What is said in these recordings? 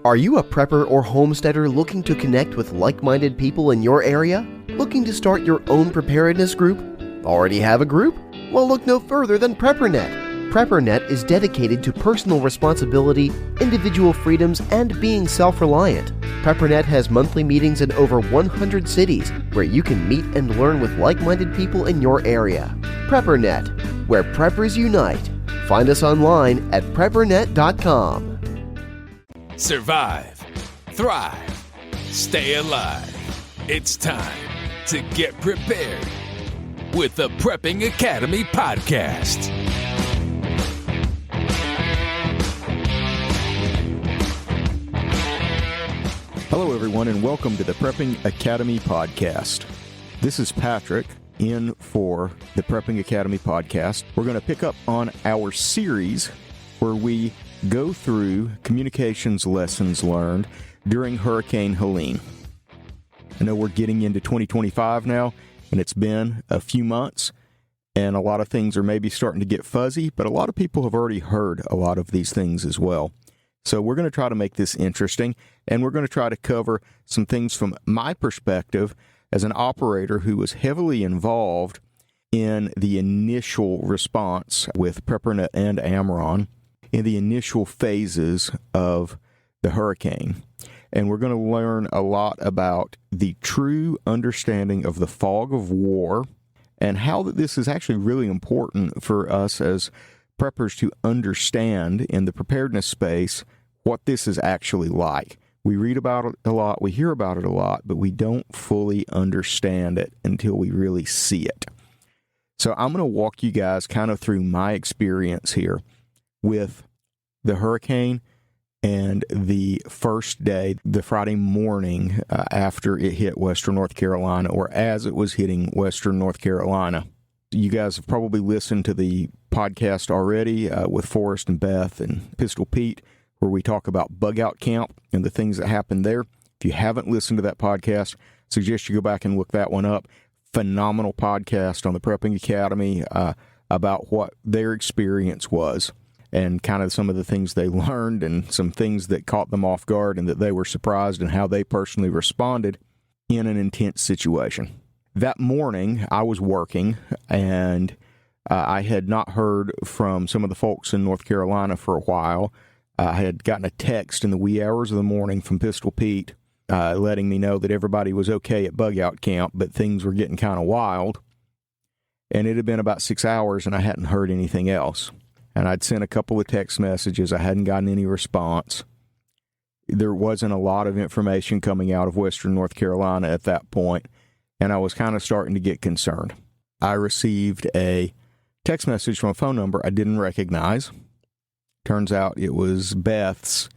Are you a prepper or homesteader looking to connect with like-minded people in your area? Looking to start your own preparedness group? Already have a group? Well, look no further than PrepperNet. PrepperNet is dedicated to personal responsibility, individual freedoms, and being self-reliant. PrepperNet has monthly meetings in over 100 cities where you can meet and learn with like-minded people in your area. PrepperNet, where preppers unite. Find us online at preppernet.com. Survive, thrive, stay alive. It's time to get prepared with the Prepping Academy podcast. Hello, everyone, and welcome to the Prepping Academy podcast. This is Patrick in for the Prepping Academy podcast. We're going to pick up on our series where we go through communications lessons learned during Hurricane Helene. I know we're getting into 2025 now, and it's been a few months, and a lot of things are maybe starting to get fuzzy, but a lot of people have already heard a lot of these things as well. So we're going to try to make this interesting, and we're going to try to cover some things from my perspective as an operator who was heavily involved in the initial response with PrepperNet and Amron in the initial phases of the hurricane. And we're going to learn a lot about the true understanding of the fog of war and how that this is actually really important for us as preppers to understand in the preparedness space what this is actually like. We read about it a lot, we hear about it a lot, but we don't fully understand it until we really see it. So I'm going to walk you guys kind of through my experience here with the hurricane and the first day, the Friday morning after it hit Western North Carolina, or as it was hitting Western North Carolina. You guys have probably listened to the podcast already with Forrest and Beth and Pistol Pete, where we talk about bug out camp and the things that happened there. If you haven't listened to that podcast, I suggest you go back and look that one up. Phenomenal podcast on the Prepping Academy about what their experience was and kind of some of the things they learned and some things that caught them off guard and that they were surprised and how they personally responded in an intense situation. That morning, I was working, and I had not heard from some of the folks in North Carolina for a while. I had gotten a text in the wee hours of the morning from Pistol Pete letting me know that everybody was okay at bug out camp, but things were getting kind of wild. And it had been about 6 hours, and I hadn't heard anything else. And I'd sent a couple of text messages. I hadn't gotten any response. There wasn't a lot of information coming out of Western North Carolina at that point, and I was kind of starting to get concerned. I received a text message from a phone number I didn't recognize. Turns out it was Beth's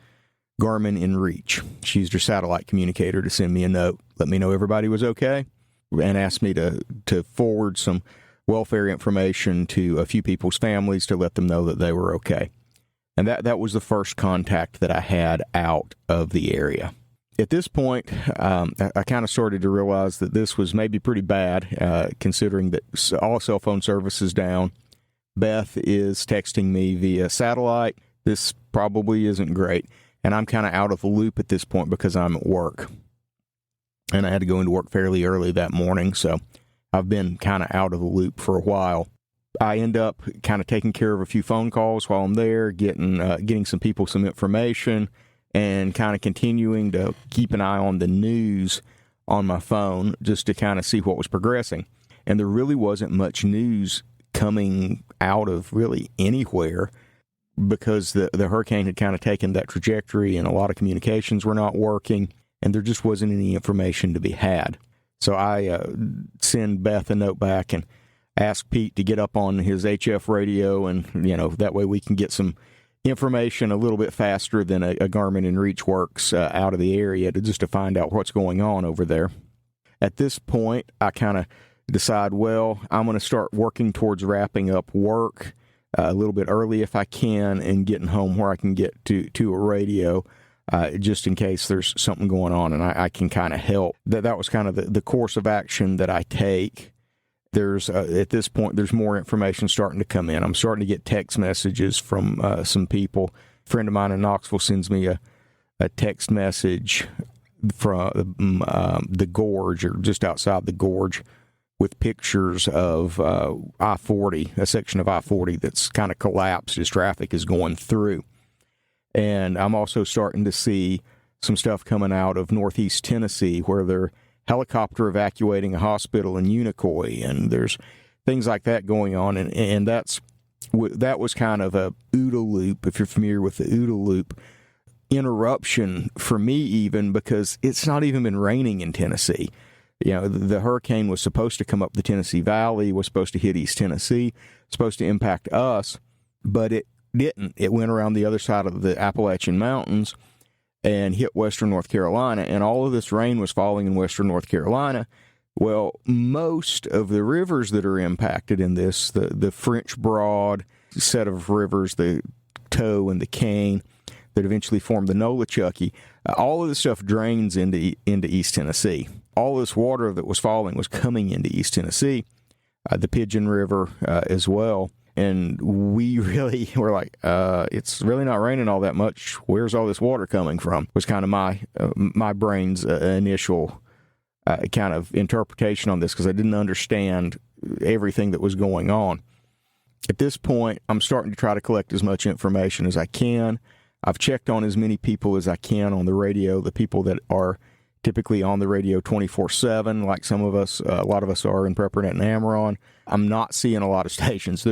Garmin inReach. She used her satellite communicator to send me a note, let me know everybody was okay, and asked me to forward some welfare information to a few people's families to let them know that they were okay. And that was the first contact that I had out of the area. At this point, I kind of started to realize that this was maybe pretty bad, considering that all cell phone service is down. Beth is texting me via satellite. This probably isn't great. And I'm kind of out of the loop at this point because I'm at work. And I had to go into work fairly early that morning, so I've been kind of out of the loop for a while. I end up kind of taking care of a few phone calls while I'm there, getting some people some information, and kind of continuing to keep an eye on the news on my phone just to kind of see what was progressing. And there really wasn't much news coming out of really anywhere because the hurricane had kind of taken that trajectory and a lot of communications were not working, and there just wasn't any information to be had. So I send Beth a note back and ask Pete to get up on his HF radio, and that way we can get some information a little bit faster than a Garmin inReach works out of the area to find out what's going on over there. At this point, I kind of decide, well, I'm going to start working towards wrapping up work a little bit early if I can and getting home where I can get to a radio just in case there's something going on and I can kind of help. That was kind of the course of action that I take. There's at this point, there's more information starting to come in. I'm starting to get text messages from some people. A friend of mine in Knoxville sends me a text message from the gorge, or just outside the gorge, with pictures of I-40, a section of I-40 that's kind of collapsed as traffic is going through. And I'm also starting to see some stuff coming out of northeast Tennessee where they're helicopter evacuating a hospital in Unicoi, and there's things like that going on. And that was kind of a OODA loop, if you're familiar with the OODA loop, interruption for me, even because it's not even been raining in Tennessee. You know, the hurricane was supposed to come up the Tennessee Valley, was supposed to hit East Tennessee, supposed to impact us, but it didn't. It went around the other side of the Appalachian Mountains and hit western North Carolina, and all of this rain was falling in western North Carolina. Well, most of the rivers that are impacted in this, the French Broad set of rivers, the Tow and the Cane, that eventually formed the Nolichucky, all of this stuff drains into East Tennessee. All this water that was falling was coming into East Tennessee, the Pigeon River as well. And we really were like, it's really not raining all that much. Where's all this water coming from? Was kind of my brain's initial kind of interpretation on this, because I didn't understand everything that was going on. At this point, I'm starting to try to collect as much information as I can. I've checked on as many people as I can on the radio, the people that are typically on the radio 24/7, like some of us, a lot of us are in PrepperNet and Amaron. I'm not seeing a lot of stations.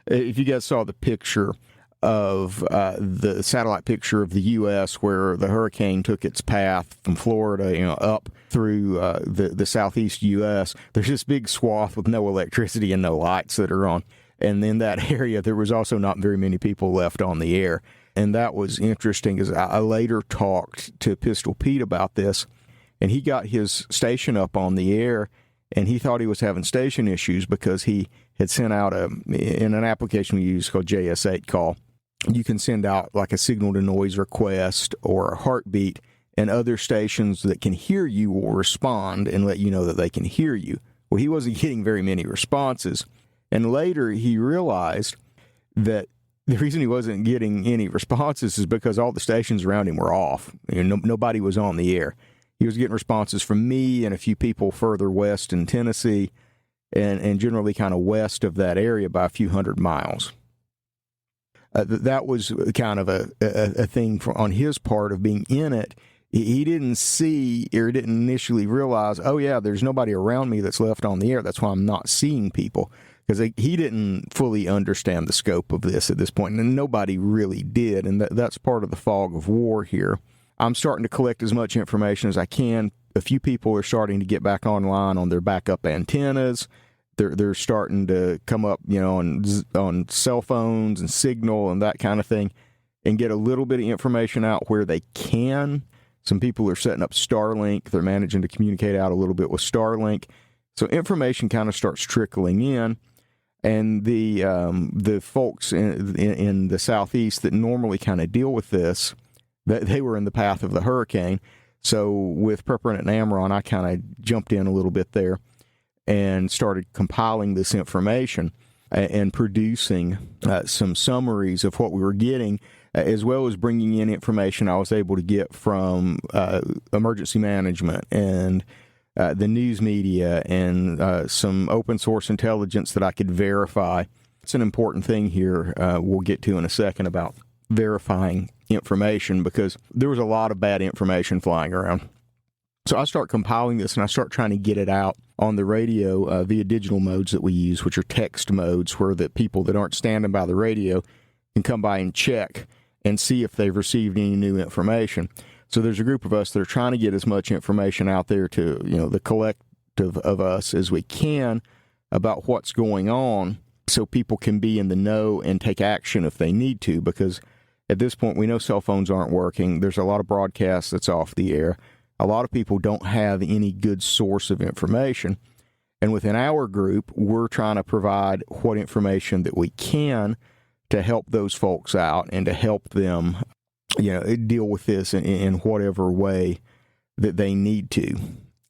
If you guys saw the picture of the satellite picture of the U.S. where the hurricane took its path from Florida, up through the southeast U.S., there's this big swath with no electricity and no lights that are on. And in that area, there was also not very many people left on the air. And that was interesting, because I later talked to Pistol Pete about this, and he got his station up on the air, and he thought he was having station issues because he had sent out in an application we use called JS8 Call. You can send out like a signal-to-noise request or a heartbeat, and other stations that can hear you will respond and let you know that they can hear you. Well, he wasn't getting very many responses. And later he realized that the reason he wasn't getting any responses is because all the stations around him were off. Nobody was on the air. He was getting responses from me and a few people further west in Tennessee, and generally kind of west of that area by a few hundred miles. That was kind of a thing on his part of being in it. He didn't see, or didn't initially realize, oh yeah, there's nobody around me that's left on the air. That's why I'm not seeing people. Because he didn't fully understand the scope of this at this point, and nobody really did, and that's part of the fog of war here. I'm starting to collect as much information as I can. A few people are starting to get back online on their backup antennas. They're starting to come up, on cell phones and Signal and that kind of thing, and get a little bit of information out where they can. Some people are setting up Starlink. They're managing to communicate out a little bit with Starlink. So information kind of starts trickling in. And the folks in the southeast that normally kind of deal with this, they were in the path of the hurricane. So with PrepperNet and Amaron, I kind of jumped in a little bit there and started compiling this information and producing some summaries of what we were getting, as well as bringing in information I was able to get from emergency management and the news media and some open source intelligence that I could verify. It's an important thing here we'll get to in a second about verifying information, because there was a lot of bad information flying around. So I start compiling this, and I start trying to get it out on the radio via digital modes that we use, which are text modes, where the people that aren't standing by the radio can come by and check and see if they've received any new information. So there's a group of us that are trying to get as much information out there to, the collective of us as we can about what's going on, so people can be in the know and take action if they need to, because at this point we know cell phones aren't working. There's a lot of broadcasts that's off the air. A lot of people don't have any good source of information. And within our group, we're trying to provide what information that we can to help those folks out and to help them deal with this in whatever way that they need to.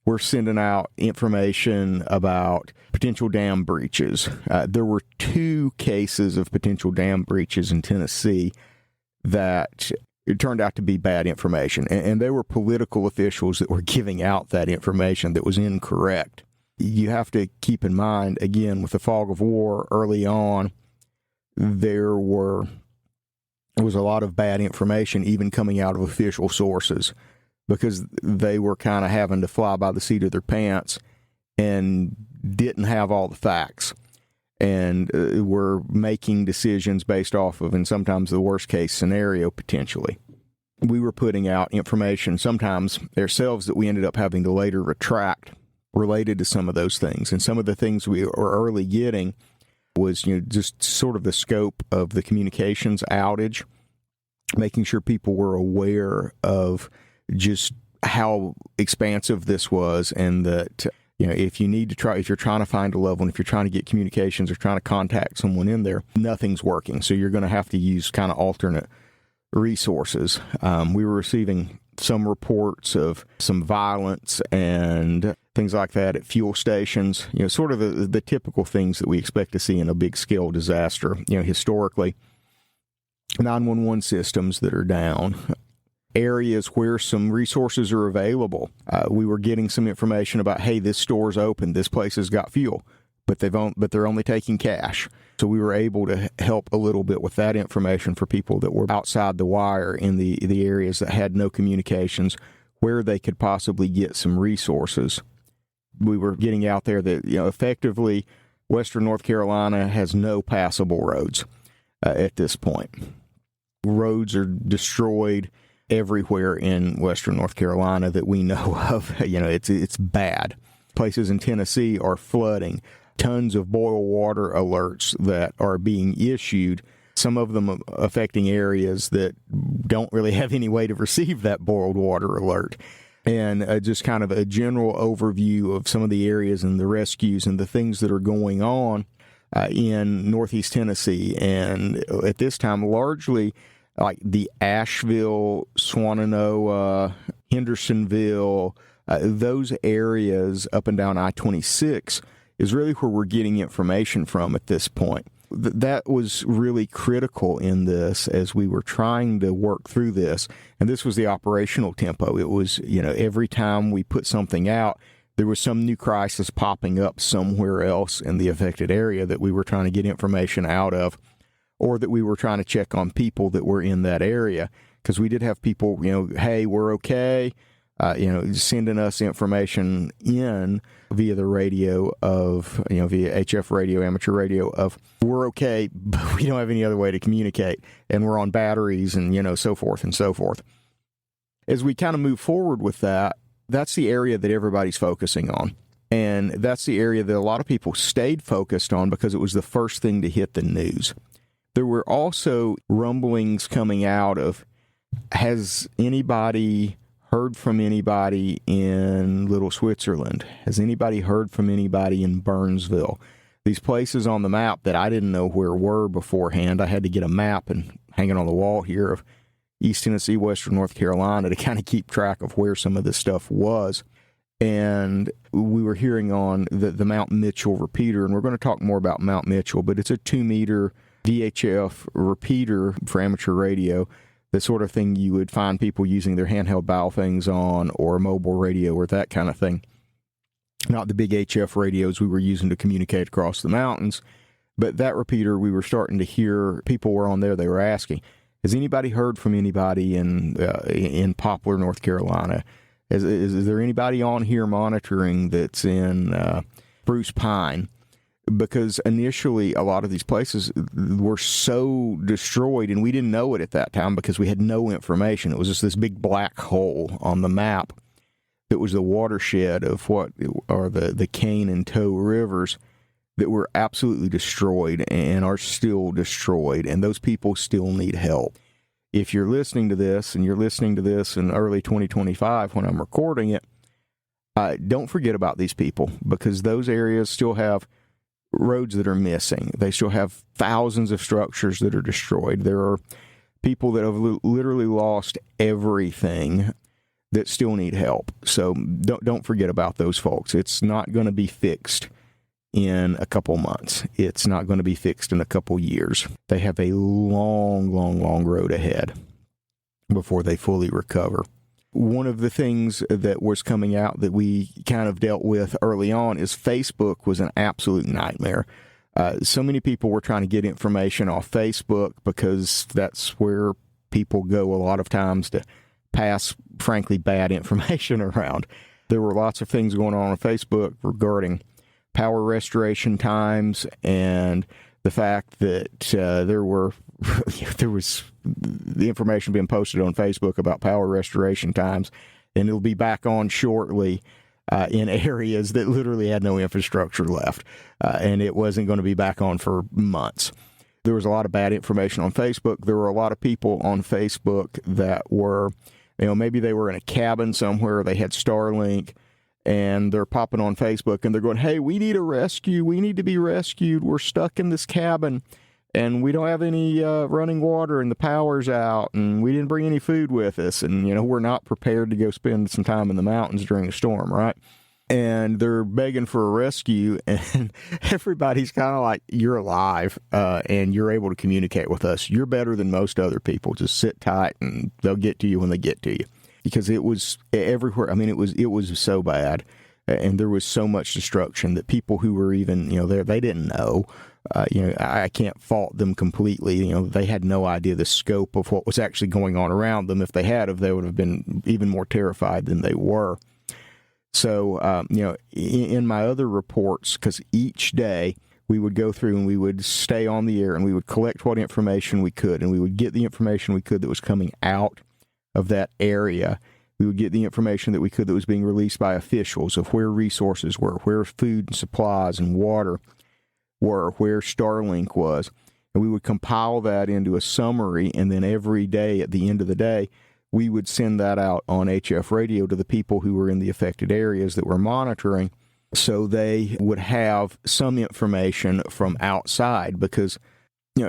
We're sending out information about potential dam breaches. There were 2 cases of potential dam breaches in Tennessee that it turned out to be bad information. And they were political officials that were giving out that information that was incorrect. You have to keep in mind, again, with the fog of war early on, there was a lot of bad information even coming out of official sources because they were kind of having to fly by the seat of their pants and didn't have all the facts and were making decisions based off of, and sometimes the worst case scenario potentially. We were putting out information sometimes ourselves that we ended up having to later retract related to some of those things. And some of the things we were early getting was, just sort of the scope of the communications outage, making sure people were aware of just how expansive this was, and that, if you're trying to find a loved one, if you're trying to get communications or trying to contact someone in there, nothing's working. So you're going to have to use kind of alternate resources. We were receiving some reports of some violence and things like that at fuel stations, sort of the typical things that we expect to see in a big scale disaster. Historically, 911 systems that are down, areas where some resources are available. We were getting some information about, hey, this store's open, this place has got fuel, but they're only taking cash. So we were able to help a little bit with that information for people that were outside the wire in the areas that had no communications, where they could possibly get some resources. We were getting out there that, effectively, Western North Carolina has no passable roads at this point. Roads are destroyed everywhere in Western North Carolina that we know of. It's bad. Places in Tennessee are flooding. Tons of boil water alerts that are being issued, some of them affecting areas that don't really have any way to receive that boiled water alert. And just kind of a general overview of some of the areas and the rescues and the things that are going on in Northeast Tennessee. And at this time, largely like the Asheville, Swannanoa, Hendersonville, those areas up and down I-26 is really where we're getting information from at this point. That was really critical in this as we were trying to work through this. And this was the operational tempo. It was, every time we put something out, there was some new crisis popping up somewhere else in the affected area that we were trying to get information out of, or that we were trying to check on people that were in that area. Because we did have people, hey, we're okay, sending us information in via the radio of, via HF radio, amateur radio of, we're okay, but we don't have any other way to communicate, and we're on batteries and, so forth and so forth. As we kind of move forward with that, that's the area that everybody's focusing on. And that's the area that a lot of people stayed focused on because it was the first thing to hit the news. There were also rumblings coming out of, has anybody heard from anybody in Little Switzerland? Has anybody heard from anybody in Burnsville? These places on the map that I didn't know where were beforehand. I had to get a map and hang it on the wall here of East Tennessee, Western North Carolina to kind of keep track of where some of this stuff was. And we were hearing on the Mt Michell repeater, and we're going to talk more about Mt Michell, but it's a 2-meter VHF repeater for amateur radio. The sort of thing you would find people using their handheld bow things on, or a mobile radio, or that kind of thing. Not the big HF radios we were using to communicate across the mountains, but that repeater, we were starting to hear people were on there. They were asking, has anybody heard from anybody in Poplar, North Carolina? Is there anybody on here monitoring that's in Bruce Pine? Because initially, a lot of these places were so destroyed, and we didn't know it at that time because we had no information. It was just this big black hole on the map that was the watershed of what are the Cane and Tow rivers that were absolutely destroyed and are still destroyed, and those people still need help. If you're listening to this, and you're listening to this in early 2025 when I'm recording it, don't forget about these people, because those areas still have roads that are missing. They still have thousands of structures that are destroyed. There are people that have literally lost everything that still need help. So don't forget about those folks. It's not going to be fixed in a couple months. It's not going to be fixed in a couple years. They have a long, long, long road ahead. before they fully recover. One of the things that was coming out that we kind of dealt with early on is Facebook was an absolute nightmare. So many people were trying to get information off Facebook because that's where people go a lot of times to pass, frankly, bad information around. There were lots of things going on Facebook regarding power restoration times and the fact that there was the information being posted on Facebook about power restoration times, and it'll be back on shortly in areas that literally had no infrastructure left, and it wasn't going to be back on for months. There was a lot of bad information on Facebook. There were a lot of people on Facebook that were, maybe they were in a cabin somewhere, they had Starlink, and they're popping on Facebook, and they're going, hey, we need a rescue. We need to be rescued. We're stuck in this cabin, and we don't have any running water, and the power's out, and we didn't bring any food with us, and, we're not prepared to go spend some time in the mountains during a storm, right? And they're begging for a rescue, and everybody's kind of like, you're alive, and you're able to communicate with us. You're better than most other people. Just sit tight, and they'll get to you when they get to you. Because it was everywhere. I mean, it was so bad, and there was so much destruction that people who were even, there, they didn't know. I can't fault them completely. They had no idea the scope of what was actually going on around them. If they had, they would have been even more terrified than they were. So, in my other reports, because each day we would go through and we would stay on the air and we would collect what information we could, and we would get the information we could that was coming out of that area. We would get the information that we could that was being released by officials of where resources were, where food and supplies and water were, where Starlink was. And we would compile that into a summary, and then every day at the end of the day, we would send that out on HF radio to the people who were in the affected areas that were monitoring, so they would have some information from outside, because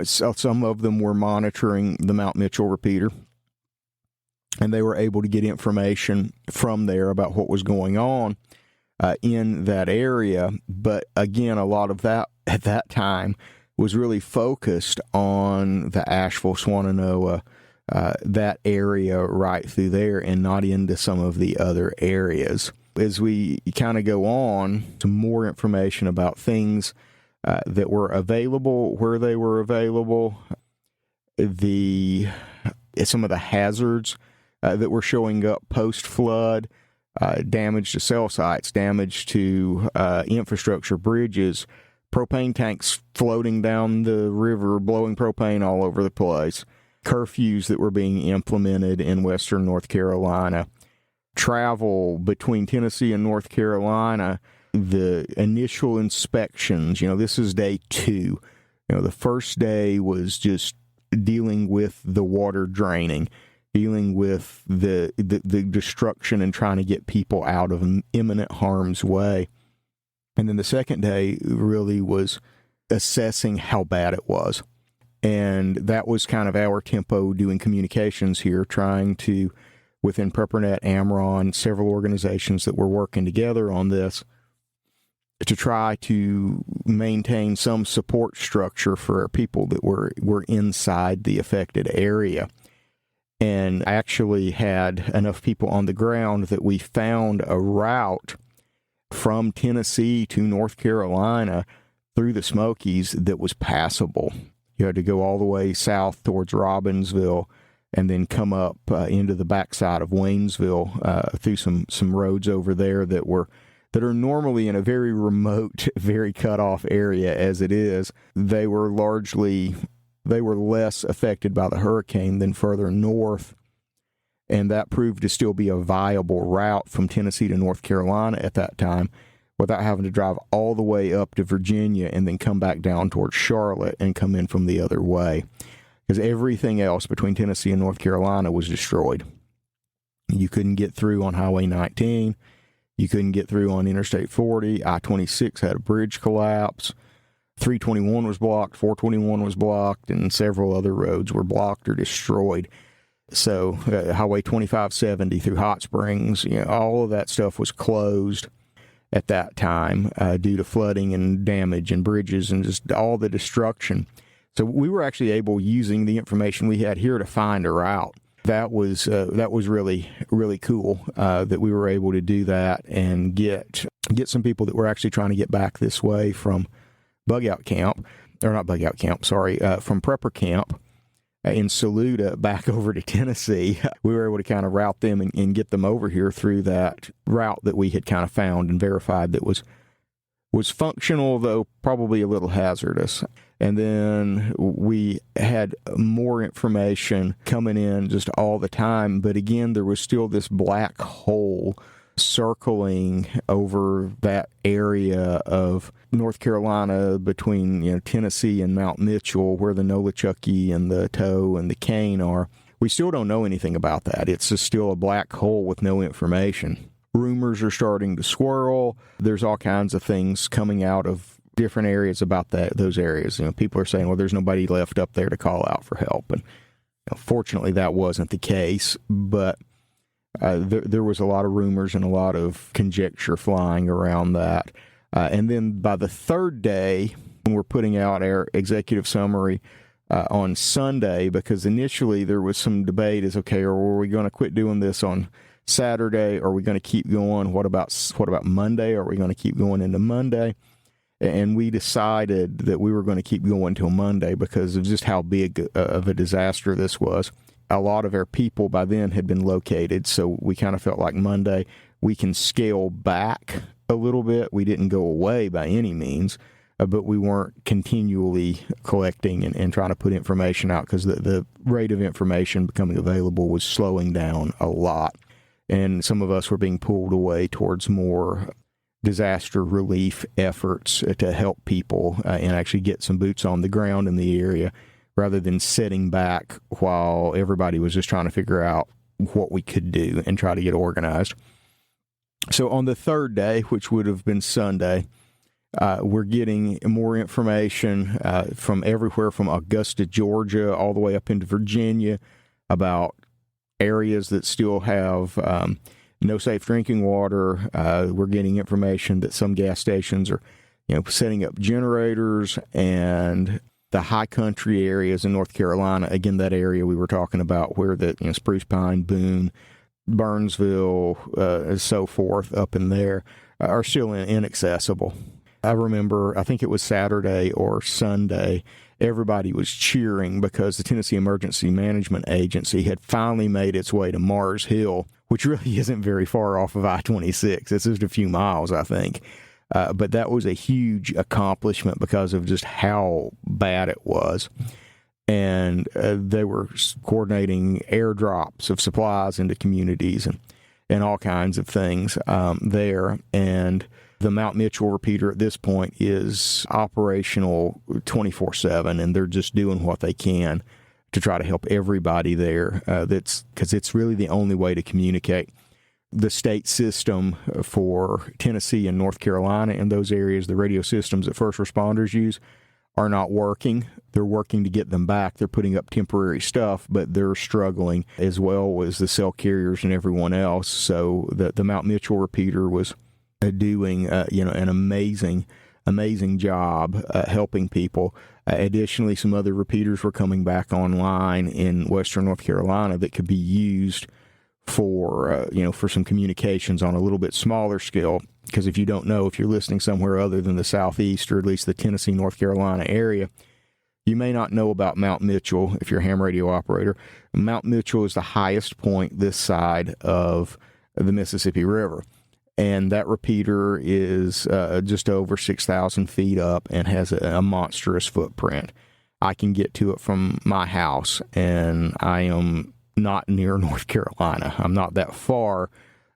some of them were monitoring the Mt Michell repeater, and they were able to get information from there about what was going on in that area. But again, a lot of that at that time was really focused on the Asheville, Swannanoa, that area right through there, and not into some of the other areas. As we kind of go on, some more information about things that were available, where they were available, some of the hazards that were showing up post-flood, damage to cell sites, damage to infrastructure, bridges, propane tanks floating down the river, blowing propane all over the place, curfews that were being implemented in western North Carolina, travel between Tennessee and North Carolina, the initial inspections. This is day 2. The first day was just dealing with the water draining, dealing with the destruction and trying to get people out of imminent harm's way. And then the second day really was assessing how bad it was. And that was kind of our tempo doing communications here, trying to, within PrepperNet, Amron, several organizations that were working together on this, to try to maintain some support structure for people that were inside the affected area. And I actually had enough people on the ground that we found a route from Tennessee to North Carolina through the Smokies that was passable. You had to go all the way south towards Robbinsville and then come up into the backside of Waynesville through some roads over there that are normally in a very remote, very cut off area as it is. They were less affected by the hurricane than further north, and that proved to still be a viable route from Tennessee to North Carolina at that time, without having to drive all the way up to Virginia and then come back down towards Charlotte and come in from the other way. Because everything else between Tennessee and North Carolina was destroyed. You couldn't get through on Highway 19. You couldn't get through on Interstate 40. I-26 had a bridge collapse. 321 was blocked. 421 was blocked. And several other roads were blocked or destroyed. So Highway 2570 through Hot Springs, all of that stuff was closed at that time due to flooding and damage and bridges and just all the destruction. So we were actually able, using the information we had here, to find a route that was really, really cool that we were able to do that and get some people that were actually trying to get back this way from from prepper camp in Saluda back over to Tennessee. We were able to kind of route them and get them over here through that route that we had kind of found and verified that was functional, though probably a little hazardous. And then we had more information coming in just all the time. But again, there was still this black hole circling over that area of North Carolina between Tennessee and Mt Michell, where the Nolichucky and the Toe and the Cane are. We still don't know anything about that. It's just still a black hole with no information. Rumors are starting to swirl. There's all kinds of things coming out of different areas about those areas. People are saying, well, there's nobody left up there to call out for help. And fortunately, that wasn't the case. But there was a lot of rumors and a lot of conjecture flying around that. And then by the third day, when we're putting out our executive summary on Sunday, because initially there was some debate as, okay, are we going to quit doing this on Saturday? Are we going to keep going? What about Monday? Are we going to keep going into Monday? And we decided that we were going to keep going till Monday because of just how big of a disaster this was. A lot of our people by then had been located, so we kind of felt like Monday we can scale back a little bit. We didn't go away by any means, but we weren't continually collecting and trying to put information out because the rate of information becoming available was slowing down a lot. And some of us were being pulled away towards more disaster relief efforts to help people and actually get some boots on the ground in the area rather than sitting back while everybody was just trying to figure out what we could do and try to get organized. So on the third day, which would have been Sunday, we're getting more information from everywhere from Augusta, Georgia, all the way up into Virginia about areas that still have no safe drinking water. We're getting information that some gas stations are, setting up generators, and the high country areas in North Carolina, again, that area we were talking about where the Spruce Pine, Boone, Burnsville, and so forth up in there are still inaccessible. I remember, I think it was Saturday or Sunday, everybody was cheering because the Tennessee Emergency Management Agency had finally made its way to Mars Hill, which really isn't very far off of I-26. It's just a few miles, I think. But that was a huge accomplishment because of just how bad it was. And they were coordinating airdrops of supplies into communities and all kinds of things there. And the Mt Michell repeater at this point is operational 24/7, and they're just doing what they can to try to help everybody there. That's because it's really the only way to communicate. The state system for Tennessee and North Carolina in those areas, the radio systems that first responders use, are not working. They're working to get them back. They're putting up temporary stuff, but they're struggling as well as the cell carriers and everyone else. So the Mt Michell repeater was doing an amazing job helping people. Additionally, some other repeaters were coming back online in western North Carolina that could be used for some communications on a little bit smaller scale. Because if you don't know, if you're listening somewhere other than the Southeast or at least the Tennessee, North Carolina area, you may not know about Mt Michell if you're a ham radio operator. Mt Michell is the highest point this side of the Mississippi River. And that repeater is just over 6,000 feet up and has a monstrous footprint. I can get to it from my house, and I am not near North Carolina. I'm not that far,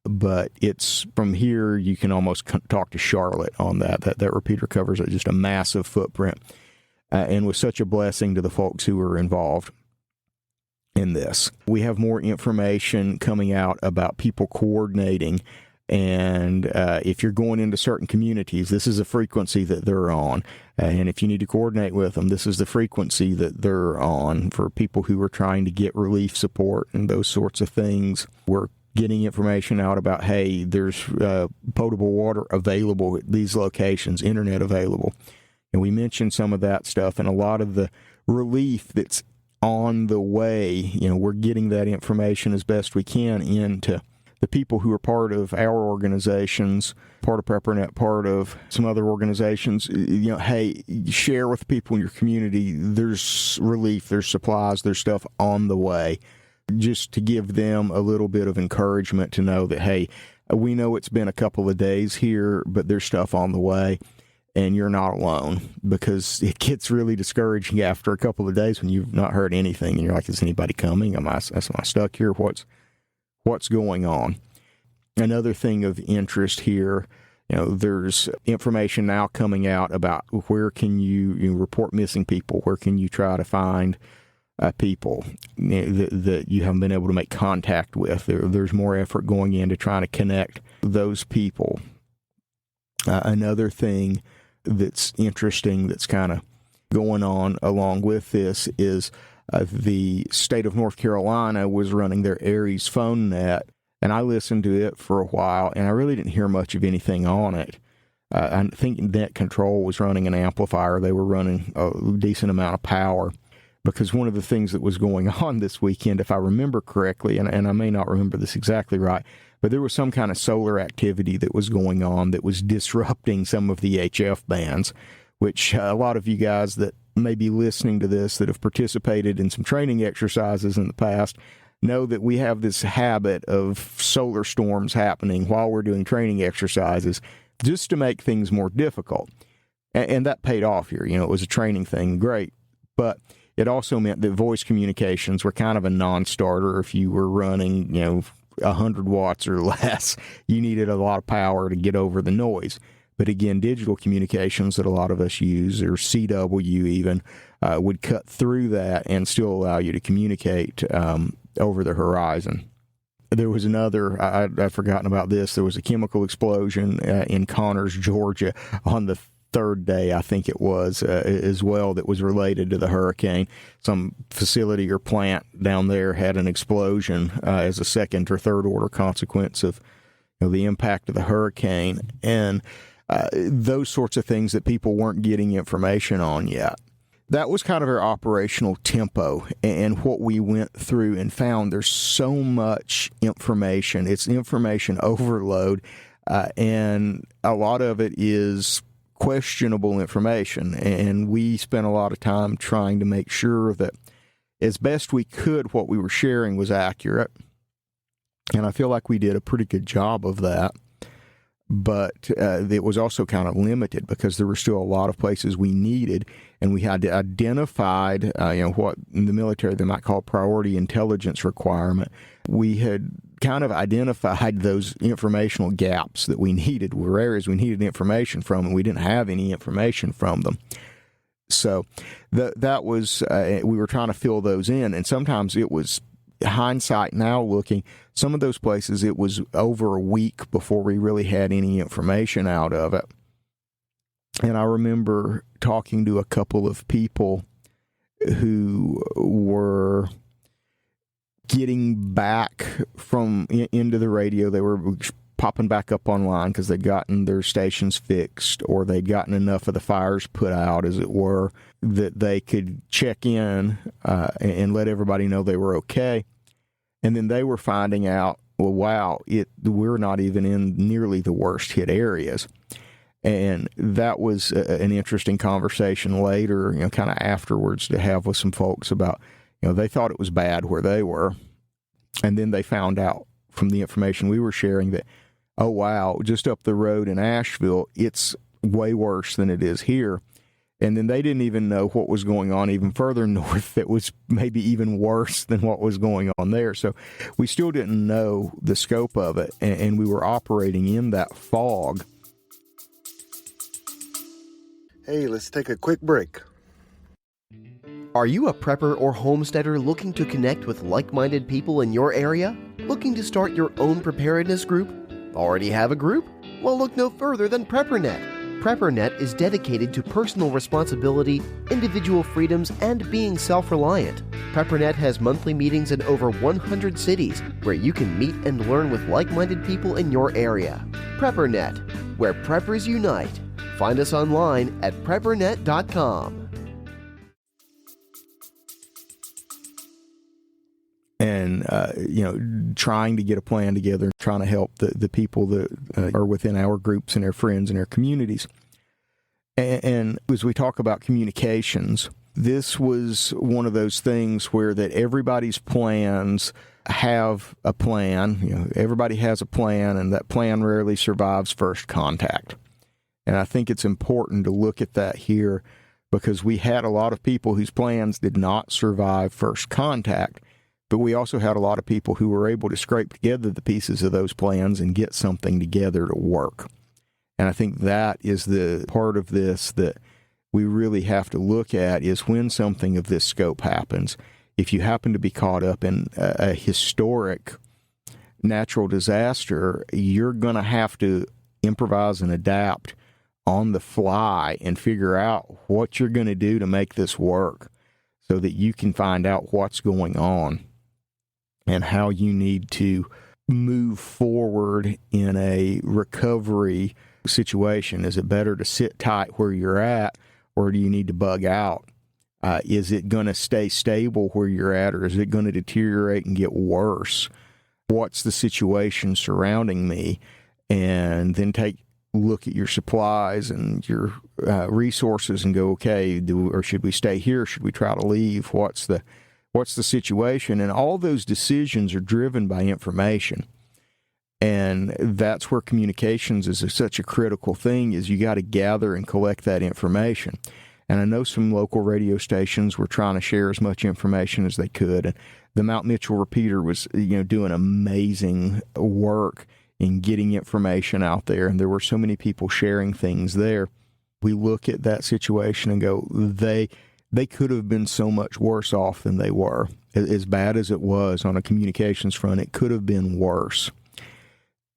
but it's from here you can almost talk to Charlotte on that. That repeater covers just a massive footprint and was such a blessing to the folks who were involved in this. We have more information coming out about people coordinating. And if you're going into certain communities, this is a frequency that they're on. And if you need to coordinate with them, this is the frequency that they're on for people who are trying to get relief support and those sorts of things. We're getting information out about, hey, there's potable water available at these locations, internet available. And we mentioned some of that stuff, and a lot of the relief that's on the way. We're getting that information as best we can into the people who are part of our organizations, part of PrepperNet, part of some other organizations. Hey, share with people in your community. There's relief, there's supplies, there's stuff on the way, just to give them a little bit of encouragement to know that, hey, we know it's been a couple of days here, but there's stuff on the way, and you're not alone, because it gets really discouraging after a couple of days when you've not heard anything, and you're like, is anybody coming? Am I stuck here? What's going on? Another thing of interest here, there's information now coming out about where can you report missing people, where can you try to find people that you haven't been able to make contact with. There's more effort going into trying to connect those people. Another thing that's interesting that's kind of going on along with this is the state of North Carolina was running their Aries phone net, and I listened to it for a while, and I really didn't hear much of anything on it. I think Net Control was running an amplifier. They were running a decent amount of power, because one of the things that was going on this weekend, if I remember correctly, and I may not remember this exactly right, but there was some kind of solar activity that was going on that was disrupting some of the HF bands, which a lot of you guys that may be listening to this that have participated in some training exercises in the past know that we have this habit of solar storms happening while we're doing training exercises just to make things more difficult. And that paid off here. It was a training thing, great. But it also meant that voice communications were kind of a non-starter. If you were running, 100 watts or less, you needed a lot of power to get over the noise. But again, digital communications that a lot of us use, or CW even, would cut through that and still allow you to communicate over the horizon. There was another, I'd forgotten about this, there was a chemical explosion in Connors, Georgia on the third day, I think it was, as well, that was related to the hurricane. Some facility or plant down there had an explosion as a second or third order consequence of the impact of the hurricane. And those sorts of things that people weren't getting information on yet. That was kind of our operational tempo and what we went through and found. There's so much information. It's information overload, and a lot of it is questionable information. And we spent a lot of time trying to make sure that as best we could, what we were sharing was accurate. And I feel like we did a pretty good job of that. But it was also kind of limited because there were still a lot of places we needed, and we had identified, what in the military they might call priority intelligence requirement. We had kind of identified those informational gaps that we needed, were areas we needed information from, and we didn't have any information from them. So that was, we were trying to fill those in, and sometimes it was, hindsight now looking, some of those places it was over a week before we really had any information out of it. And I remember talking to a couple of people who were getting back from into the radio. They were popping back up online because they'd gotten their stations fixed, or they'd gotten enough of the fires put out, as it were, that they could check in and let everybody know they were okay. And then they were finding out, well, wow, we're not even in nearly the worst hit areas. And that was an interesting conversation later, kind of afterwards, to have with some folks about, they thought it was bad where they were. And then they found out from the information we were sharing that, oh, wow, just up the road in Asheville, it's way worse than it is here. And then they didn't even know what was going on even further north that was maybe even worse than what was going on there. So we still didn't know the scope of it, and we were operating in that fog. Hey, let's take a quick break. Are you a prepper or homesteader looking to connect with like-minded people in your area? Looking to start your own preparedness group? Already have a group? Well, look no further than PrepperNet. PrepperNet is dedicated to personal responsibility, individual freedoms, and being self-reliant. PrepperNet has monthly meetings in over 100 cities where you can meet and learn with like-minded people in your area. PrepperNet, where preppers unite. Find us online at preppernet.com. and trying to get a plan together, trying to help the people that are within our groups and our friends and our communities. And as we talk about communications, this was one of those things where that everybody's plans have a plan. Everybody has a plan, and that plan rarely survives first contact. And I think it's important to look at that here, because we had a lot of people whose plans did not survive first contact, but we also had a lot of people who were able to scrape together the pieces of those plans and get something together to work. And I think that is the part of this that we really have to look at, is when something of this scope happens. If you happen to be caught up in a historic natural disaster, you're going to have to improvise and adapt on the fly and figure out what you're going to do to make this work, so that you can find out what's going on and how you need to move forward in a recovery situation. Is it better to sit tight where you're at, or do you need to bug out? Is it going to stay stable where you're at, or is it going to deteriorate and get worse? What's the situation surrounding me? And then take look at your supplies and your resources and go, okay, or should we stay here? Should we try to leave? What's the situation? And all those decisions are driven by information. And that's where communications is such a critical thing, is you got to gather and collect that information. And I know some local radio stations were trying to share as much information as they could. And the Mt Michell repeater was, doing amazing work in getting information out there. And there were so many people sharing things there. We look at that situation and go, they could have been so much worse off than they were. As bad as it was on a communications front, it could have been worse.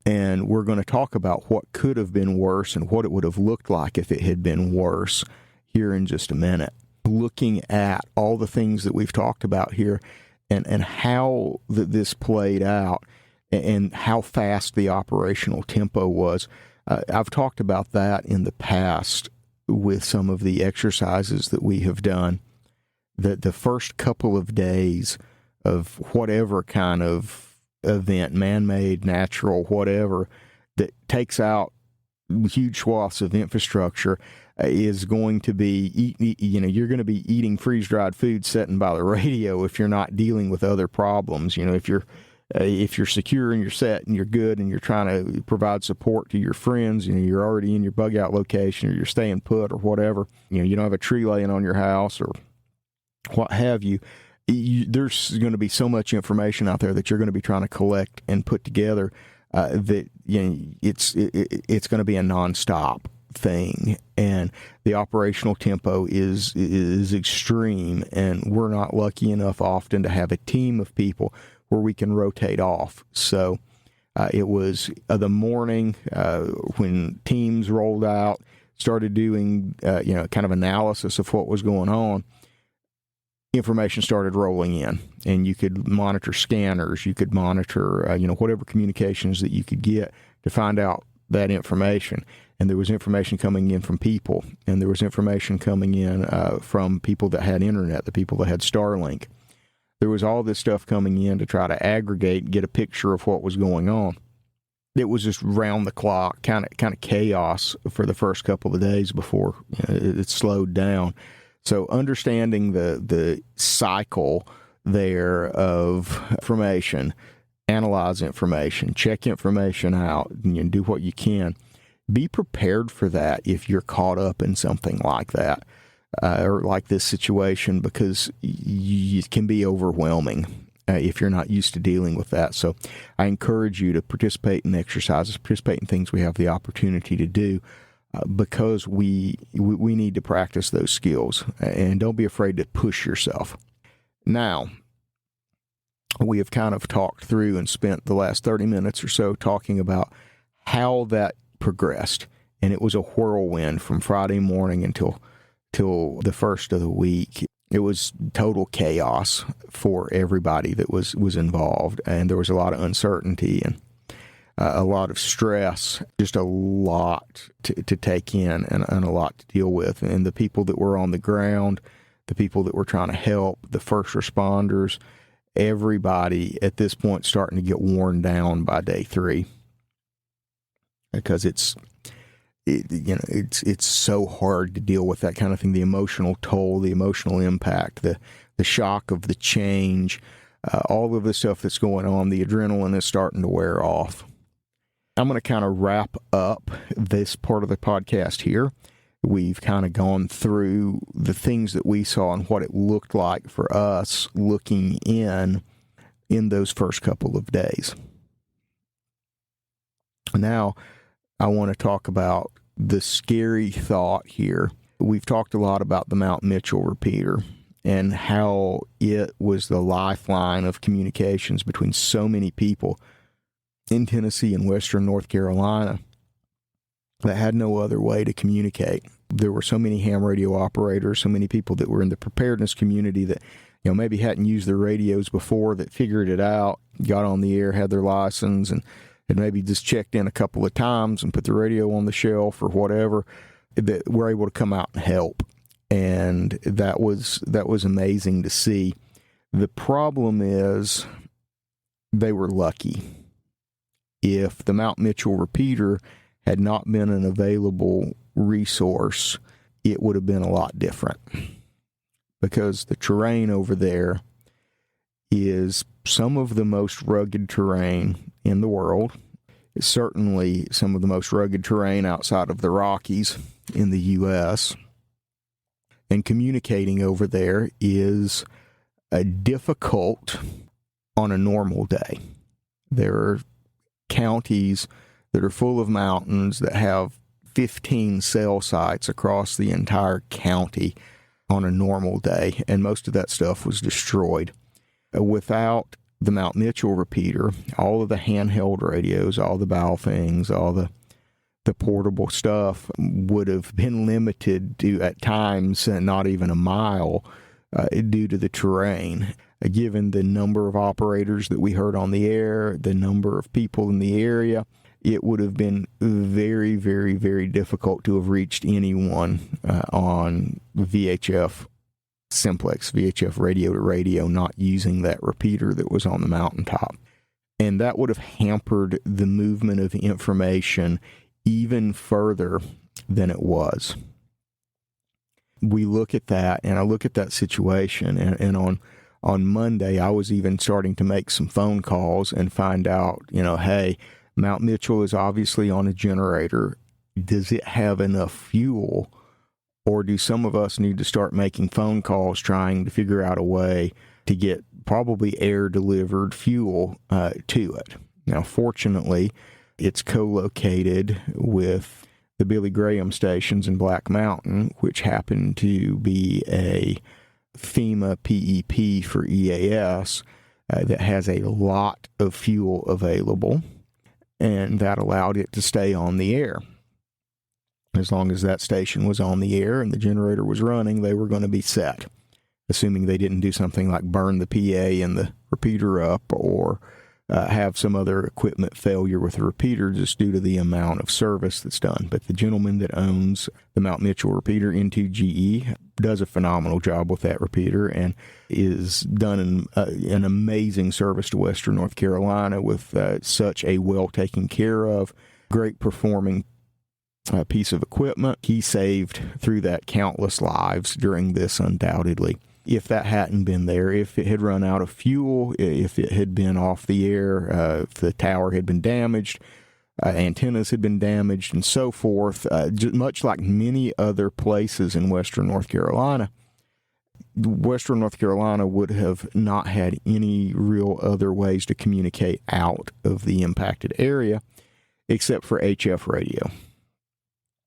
And we're going to talk about what could have been worse and what it would have looked like if it had been worse here in just a minute. Looking at all the things that we've talked about here and how this played out and how fast the operational tempo was. I've talked about that in the past with some of the exercises that we have done, that the first couple of days of whatever kind of event, man-made, natural, whatever, that takes out huge swaths of infrastructure is going to be, you're going to be eating freeze-dried food sitting by the radio if you're not dealing with other problems. If you're secure and you're set and you're good and you're trying to provide support to your friends, you're already in your bug out location, or you're staying put, or whatever, you don't have a tree laying on your house or what have you. There's going to be so much information out there that you're going to be trying to collect and put together that it's going to be a nonstop thing, and the operational tempo is extreme, and we're not lucky enough often to have a team of people where we can rotate off. So it was the morning when teams rolled out, started doing kind of analysis of what was going on. Information started rolling in, and you could monitor scanners, you could monitor whatever communications that you could get to find out that information. And there was information coming in from people, and there was information coming in from people that had internet, the people that had Starlink. There was all this stuff coming in to try to aggregate and get a picture of what was going on. It was just round the clock, kind of chaos for the first couple of days before it slowed down. So understanding the cycle there of information, analyze information, check information out, and do what you can. Be prepared for that if you're caught up in something like that. Or like this situation, because it can be overwhelming if you're not used to dealing with that. So I encourage you to participate in exercises, participate in things we have the opportunity to do, because we need to practice those skills, and don't be afraid to push yourself. Now, we have kind of talked through and spent the last 30 minutes or so talking about how that progressed, and it was a whirlwind from Friday morning until the first of the week. It was total chaos for everybody that was involved, and there was a lot of uncertainty and a lot of stress, just a lot to take in and a lot to deal with. And the people that were on the ground, the people that were trying to help, the first responders, everybody at this point starting to get worn down by day 3, because it's so hard to deal with that kind of thing. The emotional toll, the emotional impact, the shock of the change, all of the stuff that's going on, the adrenaline is starting to wear off. I'm going to kind of wrap up this part of the podcast here. We've kind of gone through the things that we saw and what it looked like for us looking in those first couple of days. Now, I want to talk about the scary thought here. We've talked a lot about the Mt Michell repeater and how it was the lifeline of communications between so many people in Tennessee and western North Carolina that had no other way to communicate. There were so many ham radio operators, so many people that were in the preparedness community that maybe hadn't used their radios before, that figured it out, got on the air, had their license, and had maybe just checked in a couple of times and put the radio on the shelf or whatever, that were able to come out and help. And that was amazing to see. The problem is they were lucky. If the Mt Michell repeater had not been an available resource, it would have been a lot different, because the terrain over there is some of the most rugged terrain in the world. It's certainly some of the most rugged terrain outside of the Rockies in the U.S. And communicating over there is difficult on a normal day. There are counties that are full of mountains that have 15 cell sites across the entire county on a normal day, and most of that stuff was destroyed. Without the Mt Michell repeater, all of the handheld radios, all the bow things, all the portable stuff would have been limited to, at times, not even a mile due to the terrain. Given the number of operators that we heard on the air, the number of people in the area, it would have been very, very, very difficult to have reached anyone on VHF simplex, VHF radio to radio, not using that repeater that was on the mountaintop. And that would have hampered the movement of information even further than it was. We look at that, and I look at that situation, and on Monday, I was even starting to make some phone calls and find out, hey, Mt Michell is obviously on a generator. Does it have enough fuel? Or do some of us need to start making phone calls trying to figure out a way to get probably air-delivered fuel to it? Now, fortunately, it's co-located with the Billy Graham stations in Black Mountain, which happen to be a FEMA PEP for EAS that has a lot of fuel available, and that allowed it to stay on the air. As long as that station was on the air and the generator was running, they were going to be set, assuming they didn't do something like burn the PA and the repeater up, or have some other equipment failure with the repeater just due to the amount of service that's done. But the gentleman that owns the Mt Michell repeater, N2GE, does a phenomenal job with that repeater and is done an amazing service to Western North Carolina with such a well taken care of, great performing piece of equipment. He saved through that countless lives during this, undoubtedly. If that hadn't been there, if it had run out of fuel, if it had been off the air, if the tower had been damaged, antennas had been damaged, and so forth, much like many other places in Western North Carolina, Western North Carolina would have not had any real other ways to communicate out of the impacted area except for HF radio.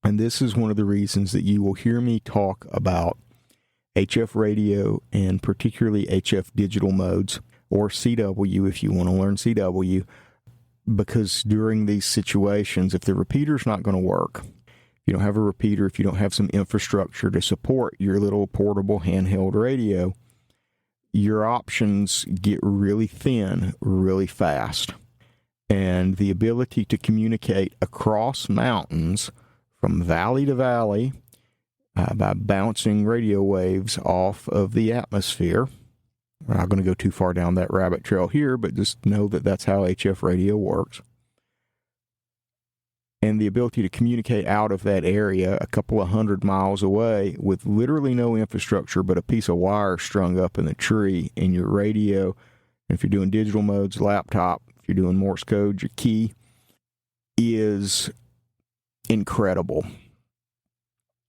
And this is one of the reasons that you will hear me talk about HF radio, and particularly HF digital modes, or CW if you want to learn CW, because during these situations, if the repeater's not going to work, if you don't have a repeater, if you don't have some infrastructure to support your little portable handheld radio, your options get really thin really fast. And the ability to communicate across mountains from valley to valley by bouncing radio waves off of the atmosphere We're not going to go too far down that rabbit trail here, but just know that that's how HF radio works. And the ability to communicate out of that area a couple of 100 miles away with literally no infrastructure but a piece of wire strung up in the tree in your radio. And if you're doing digital modes, laptop, if you're doing Morse code, your key, is incredible.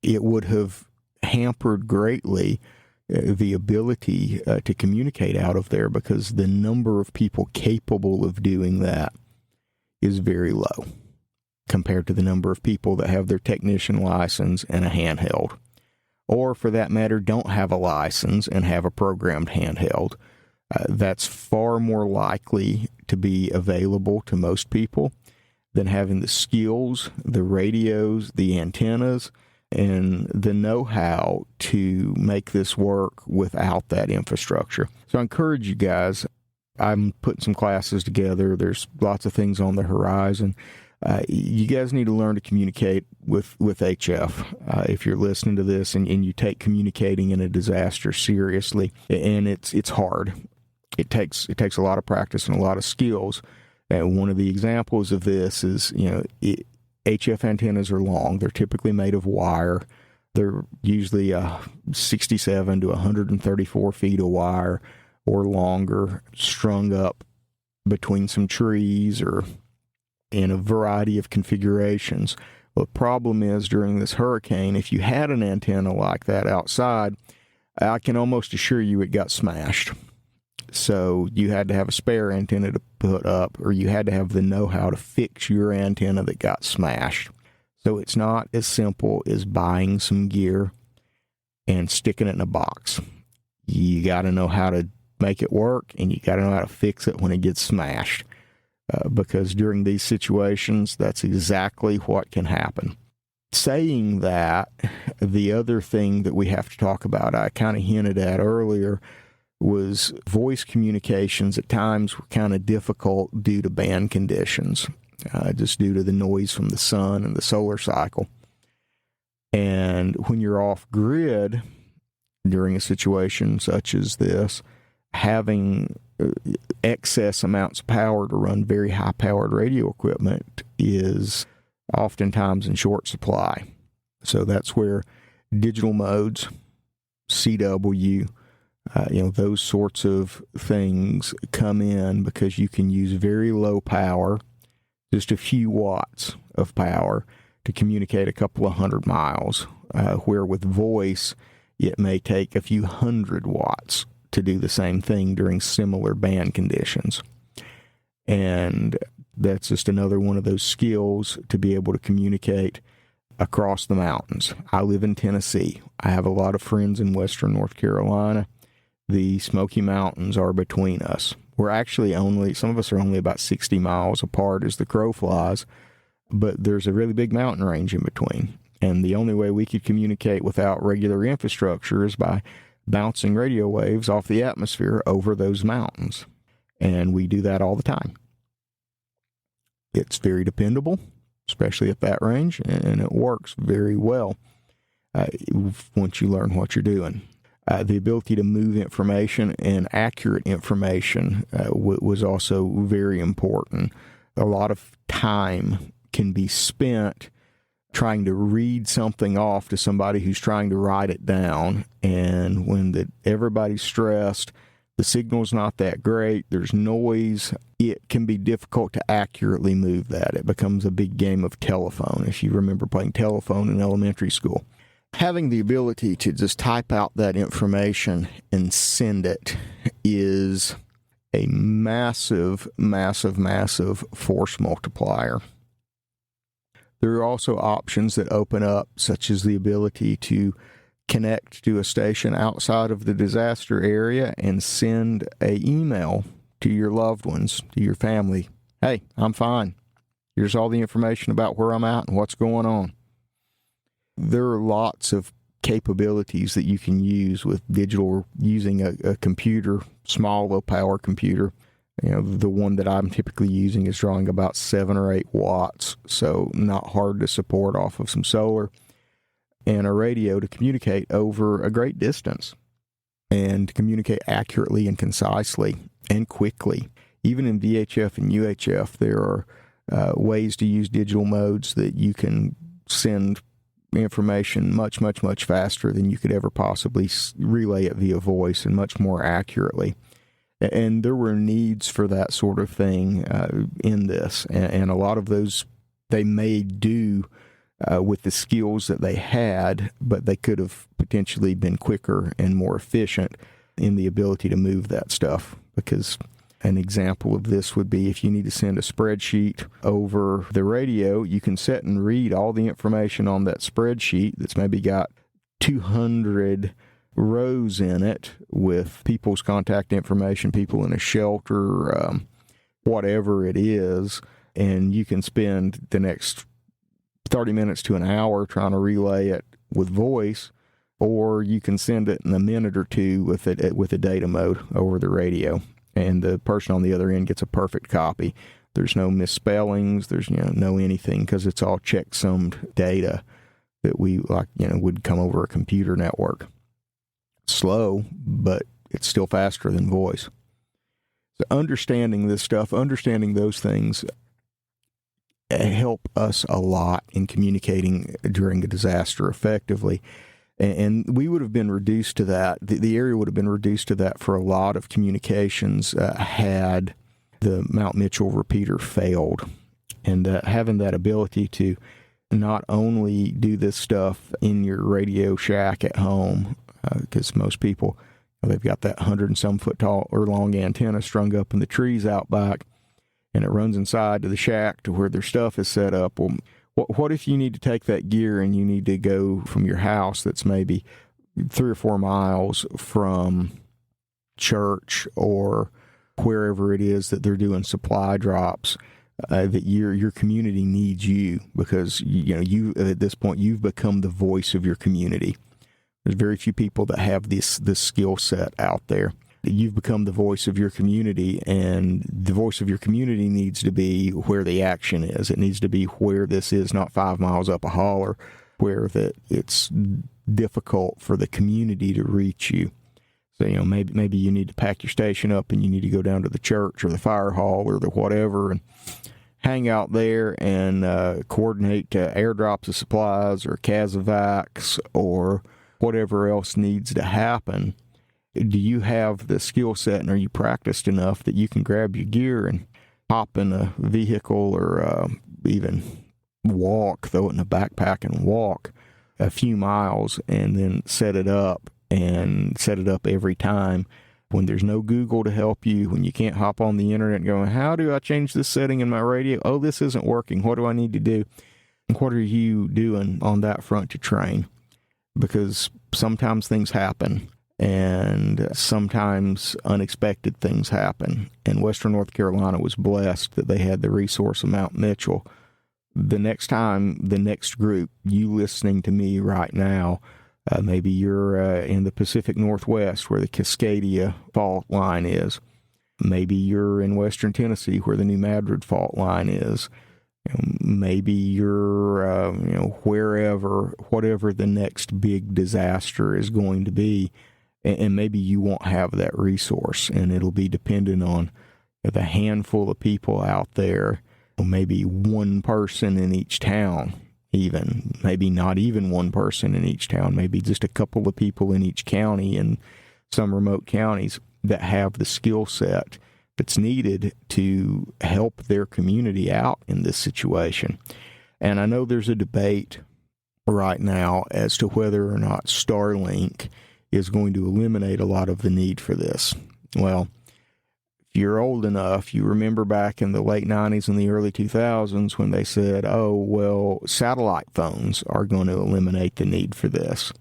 It would have hampered greatly the ability to communicate out of there because the number of people capable of doing that is very low compared to the number of people that have their technician license and a handheld, or for that matter, don't have a license and have a programmed handheld. That's far more likely to be available to most people than having the skills, the radios, the antennas, and the know-how to make this work without that infrastructure. So I encourage you guys. I'm putting some classes together. There's lots of things on the horizon. You guys need to learn to communicate with HF. If you're listening to this and you take communicating in a disaster seriously, and it's hard. It takes a lot of practice and a lot of skills. And one of the examples of this is, HF antennas are long. They're typically made of wire. They're usually 67 to 134 feet of wire or longer, strung up between some trees or in a variety of configurations. The problem is during this hurricane, if you had an antenna like that outside, I can almost assure you it got smashed. So you had to have a spare antenna to put up, or you had to have the know-how to fix your antenna that got smashed. So it's not as simple as buying some gear and sticking it in a box. You got to know how to make it work, and you got to know how to fix it when it gets smashed. Because during these situations, that's exactly what can happen. Saying that, the other thing that we have to talk about, I kind of hinted at earlier, was voice communications at times were kind of difficult due to band conditions, just due to the noise from the sun and the solar cycle. And when you're off grid during a situation such as this, having excess amounts of power to run very high-powered radio equipment is oftentimes in short supply. So that's where digital modes, CW, those sorts of things come in, because you can use very low power, just a few watts of power, to communicate a couple of 100 miles, where with voice, it may take a few 100 watts to do the same thing during similar band conditions. And that's just another one of those skills to be able to communicate across the mountains. I live in Tennessee. I have a lot of friends in western North Carolina. The Smoky Mountains are between us. We're actually some of us are only about 60 miles apart as the crow flies, but there's a really big mountain range in between. And the only way we could communicate without regular infrastructure is by bouncing radio waves off the atmosphere over those mountains. And we do that all the time. It's very dependable, especially at that range, and it works very well once you learn what you're doing. The ability to move information and accurate information was also very important. A lot of time can be spent trying to read something off to somebody who's trying to write it down. And when everybody's stressed, the signal's not that great, there's noise, it can be difficult to accurately move that. It becomes a big game of telephone, if you remember playing telephone in elementary school. Having the ability to just type out that information and send it is a massive, massive, massive force multiplier. There are also options that open up, such as the ability to connect to a station outside of the disaster area and send an email to your loved ones, to your family. Hey, I'm fine. Here's all the information about where I'm at and what's going on. There are lots of capabilities that you can use with digital, using a computer, small, low-power computer. The one that I'm typically using is drawing about 7 or 8 watts, so not hard to support off of some solar, and a radio to communicate over a great distance. and to communicate accurately and concisely and quickly. Even in VHF and UHF, there are ways to use digital modes that you can send information much, much, much faster than you could ever possibly relay it via voice, and much more accurately. And there were needs for that sort of thing in this, and a lot of those they may do with the skills that they had, but they could have potentially been quicker and more efficient in the ability to move that stuff. Because an example of this would be if you need to send a spreadsheet over the radio, you can sit and read all the information on that spreadsheet that's maybe got 200 rows in it with people's contact information, people in a shelter, whatever it is, and you can spend the next 30 minutes to an hour trying to relay it with voice, or you can send it in a minute or two with a data mode over the radio, and the person on the other end gets a perfect copy. There's no misspellings, there's no anything, because it's all checksummed data that we would come over a computer network. Slow, but it's still faster than voice. So understanding this stuff, understanding those things, help us a lot in communicating during a disaster effectively. And we would have been reduced to that. The area would have been reduced to that for a lot of communications had the Mt Michell repeater failed. And having that ability to not only do this stuff in your Radio Shack at home, because most people, they've got that 100 and some foot tall or long antenna strung up in the trees out back, and it runs inside to the shack to where their stuff is set up. Well, what if you need to take that gear and you need to go from your house that's maybe 3 or 4 miles from church or wherever it is that they're doing supply drops, that your community needs you, because you at this point you've become the voice of your community. There's very few people that have this skill set out there. You've become the voice of your community, and the voice of your community needs to be where the action is. It needs to be where this is, not 5 miles up a holler, where that it's difficult for the community to reach you. So, maybe you need to pack your station up and you need to go down to the church or the fire hall or the whatever and hang out there and coordinate airdrops of supplies or CASEVACs or whatever else needs to happen. Do you have the skill set, and are you practiced enough that you can grab your gear and hop in a vehicle or even throw it in a backpack and walk a few miles and then set it up every time when there's no Google to help you, when you can't hop on the internet and go, how do I change this setting in my radio? Oh, this isn't working. What do I need to do? And what are you doing on that front to train? Because sometimes things happen, and sometimes unexpected things happen. And Western North Carolina was blessed that they had the resource of Mt Michell. The next time, the next group, you listening to me right now, maybe you're in the Pacific Northwest where the Cascadia fault line is. Maybe you're in Western Tennessee where the New Madrid fault line is. Maybe you're, wherever, whatever the next big disaster is going to be, and maybe you won't have that resource, and it'll be dependent on the handful of people out there, maybe one person in each town, even, maybe not even one person in each town, maybe just a couple of people in each county and some remote counties that have the skill set that's needed to help their community out in this situation. And I know there's a debate right now as to whether or not Starlink is going to eliminate a lot of the need for this. Well, if you're old enough, you remember back in the late 90s and the early 2000s when they said, satellite phones are going to eliminate the need for this.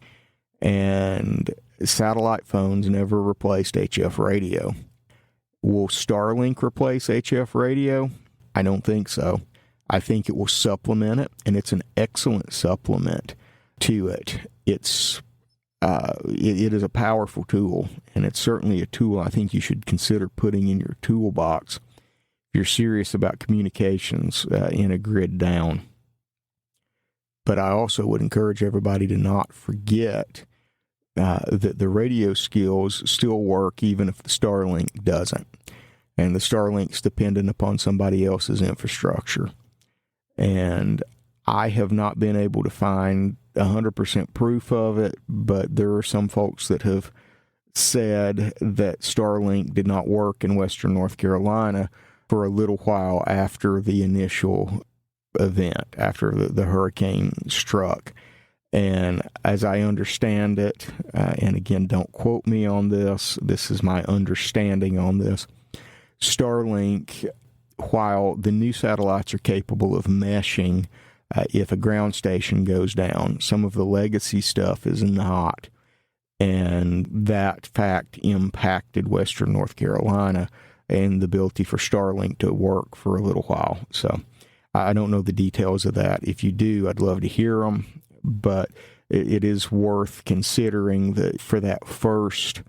And satellite phones never replaced HF radio. Will Starlink replace HF radio? I don't think so. I think it will supplement it, and it's an excellent supplement to it. It is a powerful tool, and it's certainly a tool I think you should consider putting in your toolbox if you're serious about communications in a grid down. But I also would encourage everybody to not forget that the radio skills still work even if the Starlink doesn't. And the Starlink's dependent upon somebody else's infrastructure. And I have not been able to find 100% proof of it, but there are some folks that have said that Starlink did not work in Western North Carolina for a little while after the initial event, after the hurricane struck. And as I understand it, and again, don't quote me on this, this is my understanding on this, Starlink, while the new satellites are capable of meshing if a ground station goes down, some of the legacy stuff is not. And that fact impacted Western North Carolina and the ability for Starlink to work for a little while. So I don't know the details of that. If you do, I'd love to hear them. But it is worth considering that for that first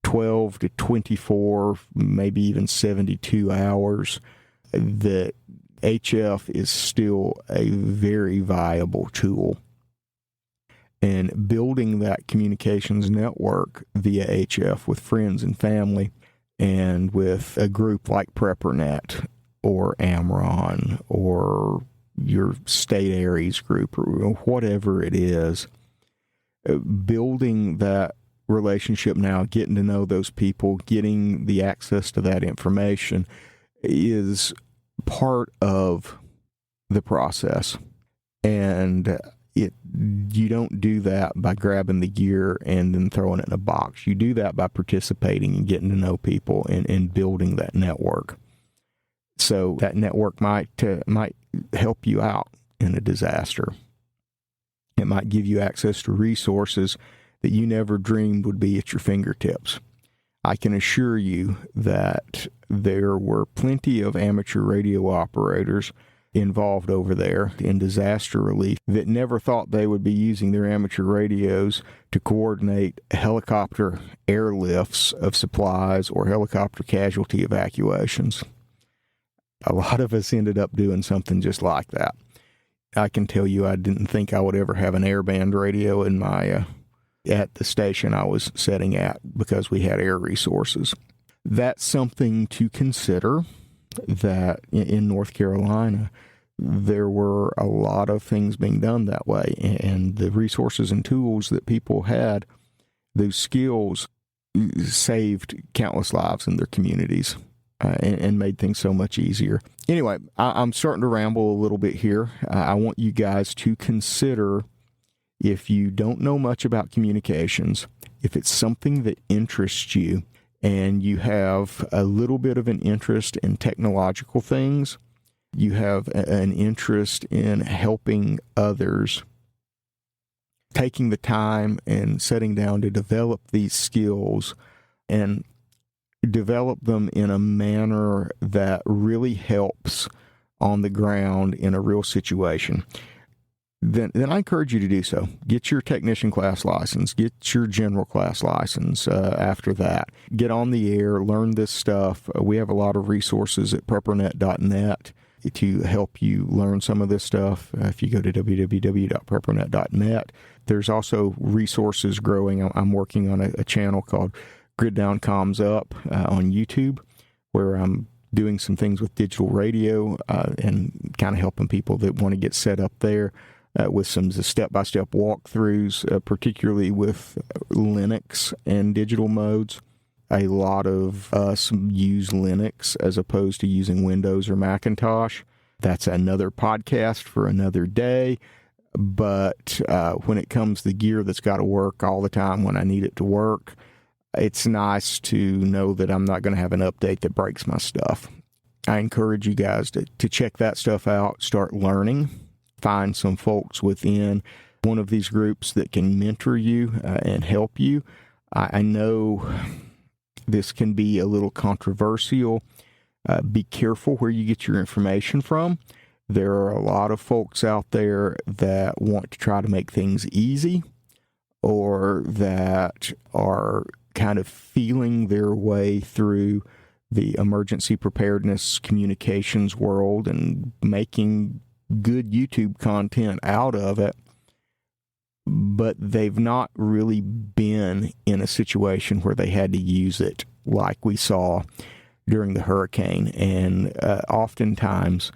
12 to 24, maybe even 72 hours, that HF is still a very viable tool. And building that communications network via HF with friends and family and with a group like PrepperNet or Amron or your state Aries group or whatever it is, building that relationship now, getting to know those people, getting the access to that information is part of the process. And you don't do that by grabbing the gear and then throwing it in a box. You do that by participating and getting to know people and building that network. So that network might help you out in a disaster. It might give you access to resources that you never dreamed would be at your fingertips. I can assure you that there were plenty of amateur radio operators involved over there in disaster relief that never thought they would be using their amateur radios to coordinate helicopter airlifts of supplies or helicopter casualty evacuations. A lot of us ended up doing something just like that. I can tell you I didn't think I would ever have an airband radio in my at the station I was setting at because we had air resources. That's something to consider, that in North Carolina there were a lot of things being done that way, and the resources and tools that people had, those skills saved countless lives in their communities and made things so much easier. Anyway, I'm starting to ramble a little bit here. I want you guys to consider, if you don't know much about communications, if it's something that interests you and you have a little bit of an interest in technological things, you have an interest in helping others, taking the time and sitting down to develop these skills and develop them in a manner that really helps on the ground in a real situation, then I encourage you to do so. Get your technician class license. Get your general class license after that. Get on the air. Learn this stuff. We have a lot of resources at preppernet.net to help you learn some of this stuff. If you go to www.preppernet.net, there's also resources growing. I'm working on a channel called Grid Down Comms Up on YouTube, where I'm doing some things with digital radio and kind of helping people that want to get set up there with some step-by-step walkthroughs, particularly with Linux and digital modes. A lot of us use Linux as opposed to using Windows or Macintosh. That's another podcast for another day. But when it comes to gear that's got to work all the time when I need it to work, it's nice to know that I'm not going to have an update that breaks my stuff. I encourage you guys to check that stuff out, start learning, find some folks within one of these groups that can mentor you and help you. I know this can be a little controversial. Be careful where you get your information from. There are a lot of folks out there that want to try to make things easy, or that are kind of feeling their way through the emergency preparedness communications world and making good YouTube content out of it. but they've not really been in a situation where they had to use it like we saw during the hurricane. And oftentimes,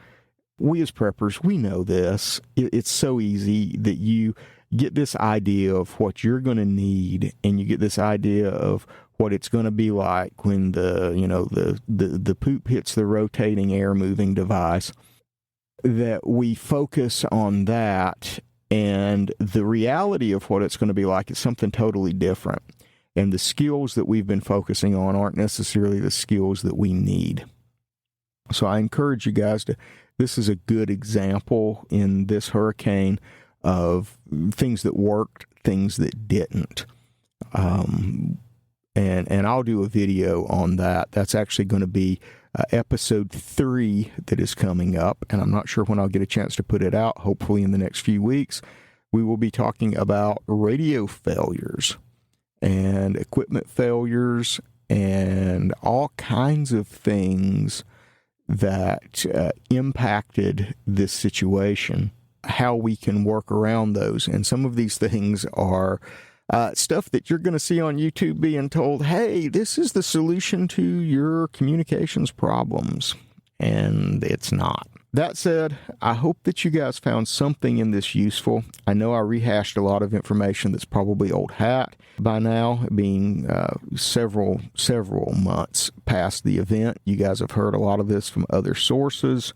we as preppers, we know this. It's so easy that you get this idea of what you're going to need, and you get this idea of what it's going to be like when the poop hits the rotating air moving device, that we focus on that, and the reality of what it's going to be like is something totally different. And the skills that we've been focusing on aren't necessarily the skills that we need. So I encourage you guys this is a good example in this hurricane of things that worked, things that didn't. And I'll do a video on that. That's actually going to be episode 3 that is coming up, and I'm not sure when I'll get a chance to put it out, hopefully in the next few weeks. We will be talking about radio failures and equipment failures and all kinds of things that impacted this situation, how we can work around those. And some of these things are stuff that you're going to see on YouTube being told, hey, this is the solution to your communications problems. And it's not. That said, I hope that you guys found something in this useful. I know I rehashed a lot of information that's probably old hat by now, being several months past the event. You guys have heard a lot of this from other sources,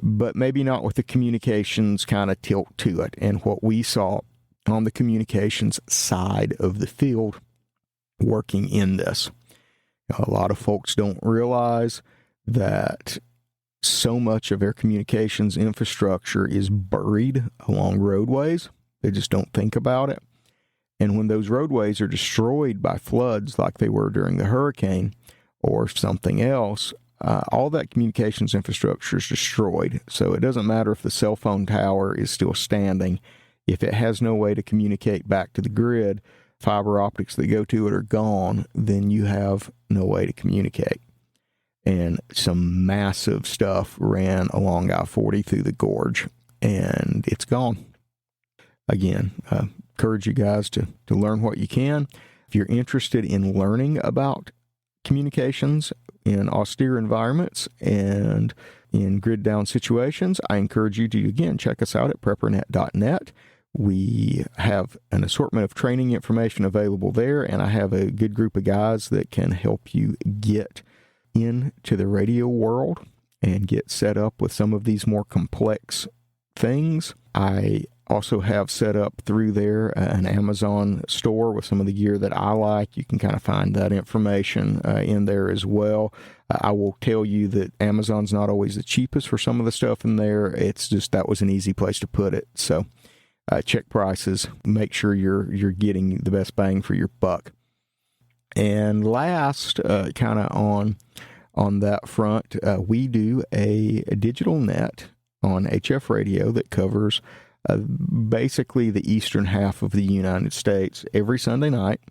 but maybe not with the communications kind of tilt to it. And what we saw on the communications side of the field working in this. A lot of folks don't realize that so much of their communications infrastructure is buried along roadways. They just don't think about it. And when those roadways are destroyed by floods like they were during the hurricane or something else, all that communications infrastructure is destroyed. So it doesn't matter if the cell phone tower is still standing. If it has no way to communicate back to the grid, fiber optics that go to it are gone, then you have no way to communicate. And some massive stuff ran along I-40 through the gorge, and it's gone. Again, encourage you guys to learn what you can. If you're interested in learning about communications in austere environments and in grid down situations, I encourage you to, again, check us out at preppernet.net. We have an assortment of training information available there, and I have a good group of guys that can help you get into the radio world and get set up with some of these more complex things. I also have set up through there an Amazon store with some of the gear that I like. You can kind of find that information in there as well. I will tell you that Amazon's not always the cheapest for some of the stuff in there. It's just that was an easy place to put it. So check prices, make sure you're getting the best bang for your buck. And last, kind of on that front, we do a digital net on HF radio that covers basically the eastern half of the United States every Sunday night.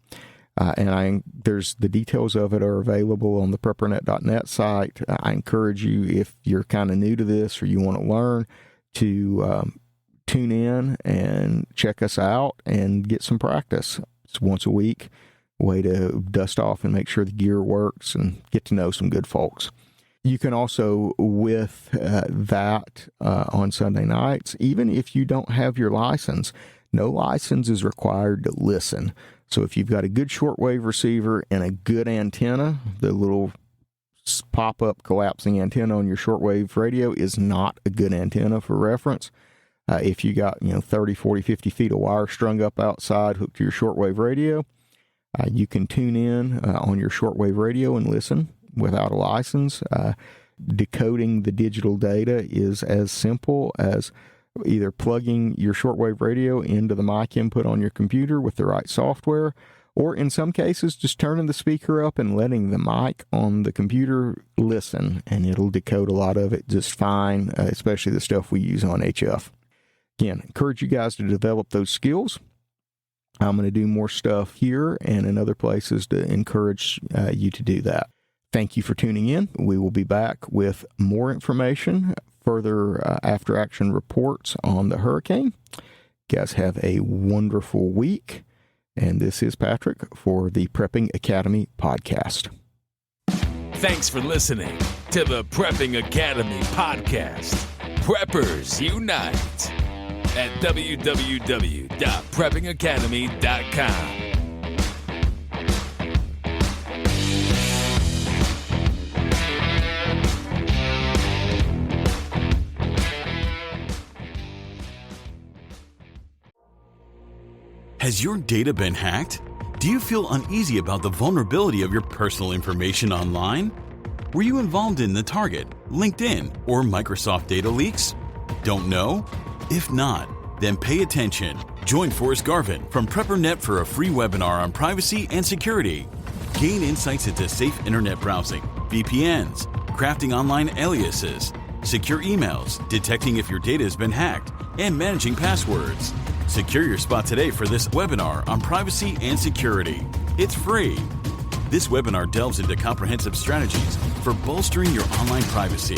There's the details of it are available on the preppernet.net site. I encourage you, if you're kind of new to this or you want to learn, to tune in and check us out and get some practice. It's once a week. Way to dust off and make sure the gear works and get to know some good folks. You can also, with that on Sunday nights, even if you don't have your license, no license is required to listen. So if you've got a good shortwave receiver and a good antenna, the little pop-up collapsing antenna on your shortwave radio is not a good antenna for reference. If you got 30, 40, 50 feet of wire strung up outside hooked to your shortwave radio, you can tune in on your shortwave radio and listen without a license. Decoding the digital data is as simple as either plugging your shortwave radio into the mic input on your computer with the right software, or in some cases, just turning the speaker up and letting the mic on the computer listen, and it'll decode a lot of it just fine, especially the stuff we use on HF. Again, encourage you guys to develop those skills. I'm going to do more stuff here and in other places to encourage you to do that. Thank you for tuning in. We will be back with more information, further after-action reports on the hurricane. You guys have a wonderful week. And this is Patrick for the Prepping Academy podcast. Thanks for listening to the Prepping Academy podcast. Preppers Unite at www.preppingacademy.com. Has your data been hacked? Do you feel uneasy about the vulnerability of your personal information online? Were you involved in the Target, LinkedIn, or Microsoft data leaks? Don't know? If not, then pay attention. Join Forrest Garvin from PrepperNet for a free webinar on privacy and security. Gain insights into safe internet browsing, VPNs, crafting online aliases, secure emails, detecting if your data has been hacked, and managing passwords. Secure your spot today for this webinar on privacy and security. It's free. This webinar delves into comprehensive strategies for bolstering your online privacy.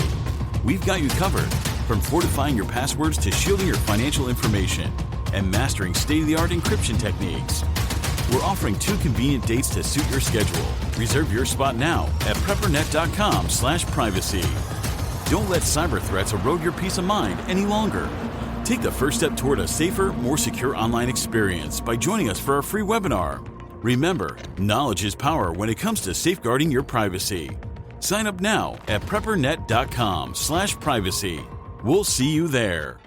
We've got you covered, from fortifying your passwords to shielding your financial information and mastering state-of-the-art encryption techniques. We're offering 2 convenient dates to suit your schedule. Reserve your spot now at preppernet.com/privacy. Don't let cyber threats erode your peace of mind any longer. Take the first step toward a safer, more secure online experience by joining us for our free webinar. Remember, knowledge is power when it comes to safeguarding your privacy. Sign up now at preppernet.com/privacy. We'll see you there.